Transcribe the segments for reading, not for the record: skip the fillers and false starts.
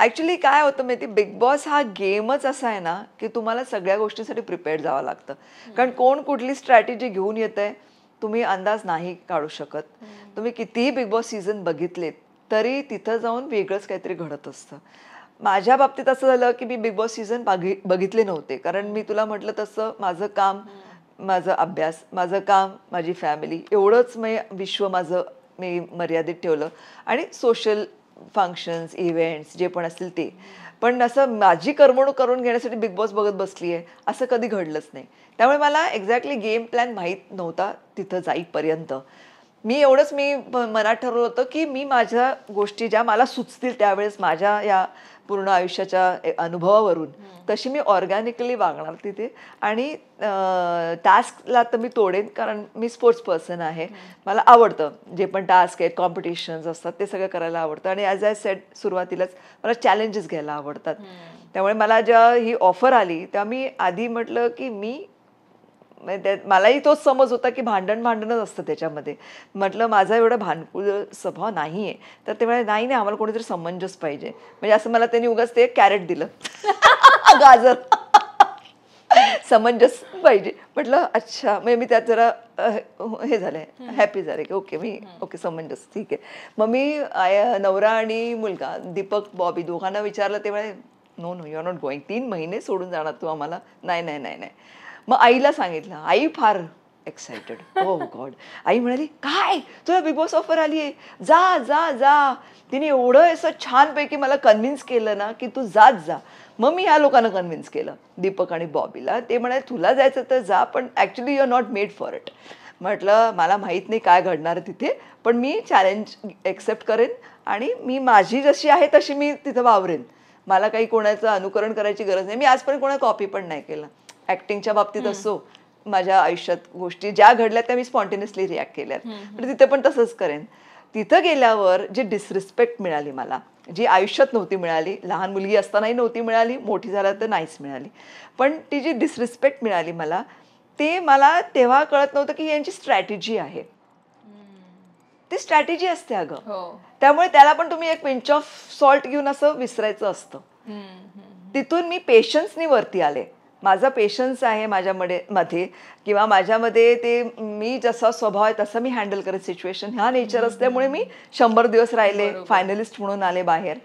Actually काय होतं माहिती, बिग बॉस हा गेमच असा आहे ना की तुम्हाला सगळ्या गोष्टींसाठी प्रिपेअर्ड जावं लागतं. कारण कोण कुठली स्ट्रॅटेजी घेऊन येतंय तुम्ही अंदाज नाही काढू शकत. तुम्ही कितीही बिग बॉस सीझन बघितलेत तरी तिथं जाऊन वेगळंच काहीतरी घडत असतं. माझ्या बाबतीत असं झालं की मी बिग बॉस सीझन बघितले नव्हते, कारण मी तुला म्हटलं तसं माझं काम, माझा अभ्यास, माझं काम, माझी फॅमिली, एवढंच मी विश्व माझं मी मर्यादित ठेवलं आणि सोशल फंक्शन्स, इव्हेंट्स जे पण असतील ते. पण असं माझी करमणूक करून घेण्यासाठी बिग बॉस बघत बसली आहे असं कधी घडलंच नाही. त्यामुळे मला एक्झॅक्टली गेम प्लॅन माहीत नव्हता तिथं जाईपर्यंत. मी एवढंच मनात ठरवलं होतं की मी माझ्या गोष्टी ज्या मला सुचतील त्यावेळेस माझ्या या पूर्ण आयुष्याच्या अनुभवावरून तशी मी ऑर्गॅनिकली वागणार तिथे. आणि टास्कला तर मी तोडेन, कारण मी स्पोर्ट्स पर्सन आहे. मला आवडतं जे पण टास्क आहेत, कॉम्पिटिशन्स असतात ते सगळं करायला आवडतं. आणि ॲज आय सेड सुरुवातीलाच मला चॅलेंजेस घ्यायला आवडतात. त्यामुळे मला जेव्हा ही ऑफर आली तेव्हा मी आधी म्हटलं की मलाही तोच समज होता की भांडणच असतं त्याच्यामध्ये. म्हटलं माझा एवढा भांडकुळ स्वभाव नाही आहे. तर ते म्हणाले नाही आम्हाला कोणीतरी समंजस पाहिजे. म्हणजे असं मला त्यांनी उगाच ते कॅरेट दिलं गाजर समंजस पाहिजे. म्हटलं अच्छा. म्हणजे मी त्यात जरा हे झालंय, हॅपी झाले की ओके समंजस ठीक आहे. मग मी नवरा आणि मुलगा दीपक बॉबी दोघांना विचारलं तेव्हा no you are not going. 3 महिने सोडून जाणार तू आम्हाला? नाही. मग आईला सांगितलं. आई फार एक्सायटेड. हो गॉड. आई म्हणाली काय तुला बिग बॉस ऑफर आली आहे, जा जा जा. तिने एवढं असं छानपैकी मला कन्व्हिन्स केलं ना की तू जाच जा. मग मी ह्या लोकांना कन्व्हिन्स केलं, दीपक आणि बॉबीला. ते म्हणाले तुला जायचं तर जा, पण actually you are not made for it. म्हटलं मला माहीत नाही काय घडणार तिथे, पण मी चॅलेंज एक्सेप्ट करेन आणि मी माझी जशी आहे तशी मी तिथं वावरेन. मला काही कोणाचं अनुकरण करायची गरज नाही. मी आजपर्यंत कोणा कॉपी पण नाही केलं. ॲक्टिंगच्या बाबतीत असो, माझ्या आयुष्यात गोष्टी ज्या घडल्या त्या मी स्पॉन्टेनियसली रिॲक्ट केल्यात. पण तिथे पण तसंच करेन. तिथं गेल्यावर जी डिसरिस्पेक्ट मिळाली मला, जी आयुष्यात नव्हती मिळाली, लहान मुलगी असतानाही नव्हती मिळाली, मोठी झाल्या तर नाहीच मिळाली, पण ती जी डिसरिस्पेक्ट मिळाली मला, ते मला तेव्हा कळत नव्हतं की यांची स्ट्रॅटेजी आहे. ती स्ट्रॅटेजी असते अगं. त्यामुळे त्याला पण तुम्ही एक पिंच ऑफ सॉल्ट घेऊन असं विसरायचं असतं. तिथून मी पेशन्सनी वरती आले. माझा पेशन्स आहे मध्ये किंवा माझ्यामध्ये ते मी जसा स्वभाव आहे तसं मी हँडल करत सिच्युएशन, ह्या नेचर असल्यामुळे मी 100 दिवस राहिले, फायनलिस्ट म्हणून आले बाहेर.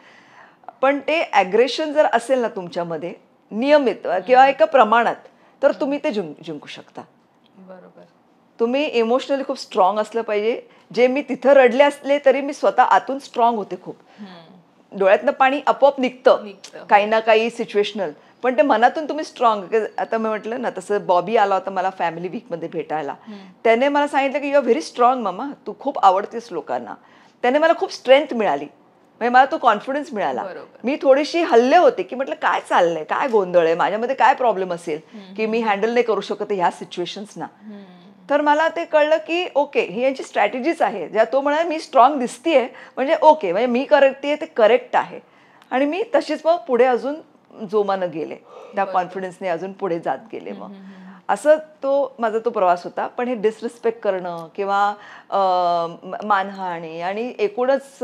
पण ते ॲग्रेशन जर असेल ना तुमच्यामध्ये नियमित किंवा एका प्रमाणात, तर तुम्ही ते जिंकू शकता. बरोबर. तुम्ही इमोशनली खूप स्ट्रॉंग असलं पाहिजे. जे मी तिथं रडले असले तरी मी स्वतः आतून स्ट्रॉंग होते खूप. डोळ्यातनं पाणी आपोआप निघतं काही ना काही सिच्युएशनल, पण ते मनातून तुम्ही स्ट्रॉंग. आता मी म्हटलं ना तसं बॉबी आला होता मला फॅमिली वीकमध्ये भेटायला. त्याने मला सांगितलं की यू आर व्हेरी स्ट्रॉंग मामा, तू खूप आवडतेस लोकांना. त्याने मला खूप स्ट्रेंथ मिळाली, म्हणजे मला तो कॉन्फिडन्स मिळाला. मी थोडीशी हल्ले होते की म्हटलं काय चाललंय, काय गोंधळ आहे माझ्यामध्ये, काय प्रॉब्लेम असेल की मी हँडल नाही करू शकत ह्या सिच्युएशन्सना. तर मला ते कळलं की ओके ही यांची स्ट्रॅटेजीच आहे. ज्या तो म्हणाला मी स्ट्रॉंग दिसतीये म्हणजे ओके, म्हणजे मी करते ते करेक्ट आहे. आणि मी तशीच मग पुढे अजून जोमानं गेले, त्या कॉन्फिडन्सने अजून पुढे जात गेले. मग असं माझा तो प्रवास होता. पण हे डिसरिस्पेक्ट करणं किंवा मानहानी आणि एकूणच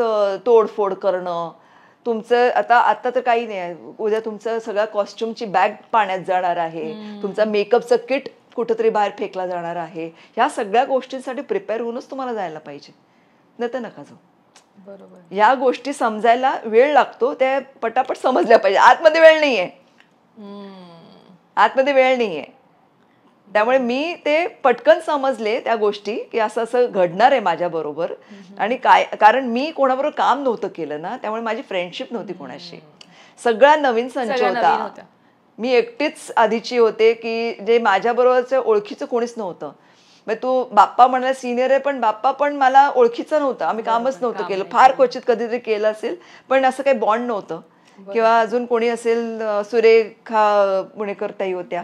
तोडफोड करणं, तुमचं आता तर काही नाही आहे, उद्या तुमचं सगळ्या कॉस्ट्युमची बॅग पाण्यात जाणार आहे, तुमचा मेकअपचं किट कुठंतरी बाहेर फेकला जाणार आहे. ह्या सगळ्या गोष्टींसाठी प्रिपेअर होऊनच तुम्हाला जायला पाहिजे, नाही तर नका जाऊ. बरोबर. या गोष्टी समजायला वेळ लागतो, त्या पटापट समजल्या पाहिजे. आतमध्ये वेळ नाहीये, आतमध्ये वेळ नाहीये. त्यामुळे मी ते पटकन समजले त्या गोष्टी की असं असं घडणार आहे माझ्या बरोबर. आणि कारण मी कोणाबरोबर काम नव्हतं केलं ना, त्यामुळे माझी फ्रेंडशिप नव्हती कोणाशी. सगळा नवीन संच होता. मी एकटीच आधीची होते की जे माझ्याबरोबरचं ओळखीचं कोणीच नव्हतं. मग तू बाप्पा म्हणाला सिनियर आहे, पण बाप्पा पण मला ओळखीचा नव्हता. आम्ही कामच नव्हतं केलं, फार क्वचित कधीतरी केलं असेल, पण असं काही बॉन्ड नव्हतं. किंवा अजून कोणी असेल, सुरेखा पुणेकर ताई होत्या,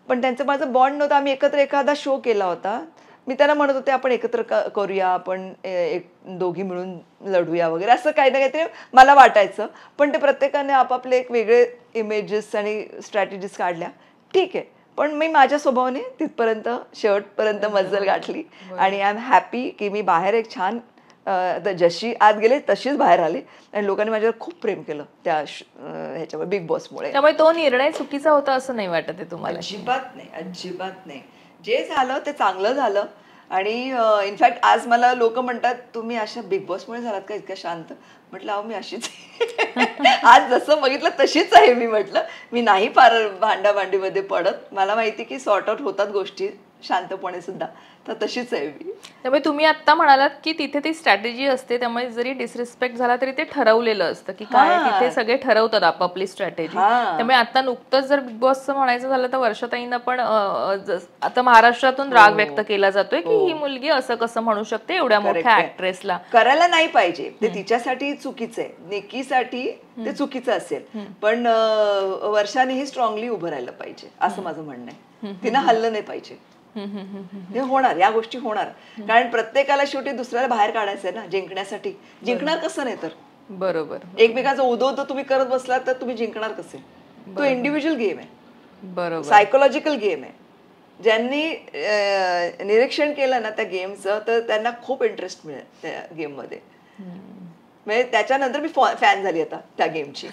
पण त्यांचं माझं बॉन्ड नव्हतं. आम्ही एकत्र एखादा शो केला होता, मी त्यांना म्हणत होते आपण एकत्र करूया, आपण दोघी मिळून लढूया वगैरे, असं काही ना काहीतरी मला वाटायचं. पण ते प्रत्येकाने आपापले एक वेगळे इमेजेस आणि स्ट्रॅटेजीज काढल्या. ठीक आहे, पण मी माझ्या स्वभावाने तिथपर्यंत शेवटपर्यंत मजल गाठली. आणि आय एम हॅपी की मी बाहेर एक छान आता जशी आत गेले तशीच बाहेर आले आणि लोकांनी माझ्यावर खूप प्रेम केलं त्या ह्याच्यामुळे बिग बॉसमुळे. त्यामुळे तो निर्णय चुकीचा होता असं नाही वाटत आहे तुम्हाला? अजिबात नाही, अजिबात नाही. जे झालं ते चांगलं झालं. आणि इनफॅक्ट आज मला लोक म्हणतात तुम्ही अशा बिग बॉसमुळे झालात का इतक्या शांत? म्हटलं अहो मी अशीच आज जसं बघितलं तशीच आहे मी. म्हटलं मी नाही फार भांडाभांडीमध्ये पडत. मला माहिती की सॉर्ट आउट होतात गोष्टी शांतपणे सुद्धा, तर तशीच आहे मी. त्यामुळे तुम्ही आता म्हणालात की तिथे ती स्ट्रॅटेजी असते, त्यामुळे जरी डिसरिस्पेक्ट झाला तरी ते ठरवलेलं असतं की काय, तिथे सगळे ठरवतात आपापली स्ट्रॅटेजी. त्यामुळे आता नुकतंच जर बिग बॉसचं म्हणायचं झालं तर वर्षाताईंना पण आता महाराष्ट्रातून राग व्यक्त केला जातोय की ही मुलगी असं कसं म्हणू शकते एवढ्या मोठ्या ऍक्ट्रेसला. करायला नाही पाहिजे ते, तिच्यासाठी चुकीचं आहे, निकीसाठी ते चुकीचं असेल. पण वर्षानेही स्ट्रॉंगली उभं राहिलं पाहिजे असं माझं म्हणणं आहे. तिनं हल्लं नाही पाहिजे. हे होणार, या गोष्टी होणार. कारण प्रत्येकाला शेवटी दुसऱ्याला बाहेर काढायचंय ना जिंकण्यासाठी. जिंकणार कसं नाही तर? बरोबर. एकमेकाचं उदो तुम्ही करत बसलात तर तुम्ही जिंकणार कसे? तो इंडिव्हिज्युअल गेम आहे, बरोबर, सायकोलॉजिकल गेम आहे. ज्यांनी निरीक्षण केलं ना त्या गेमचं तर त्यांना खूप इंटरेस्ट मिळेल त्या गेम मध्ये. म्हणजे त्याच्यानंतर मी फॅन झाली आता त्या गेमची.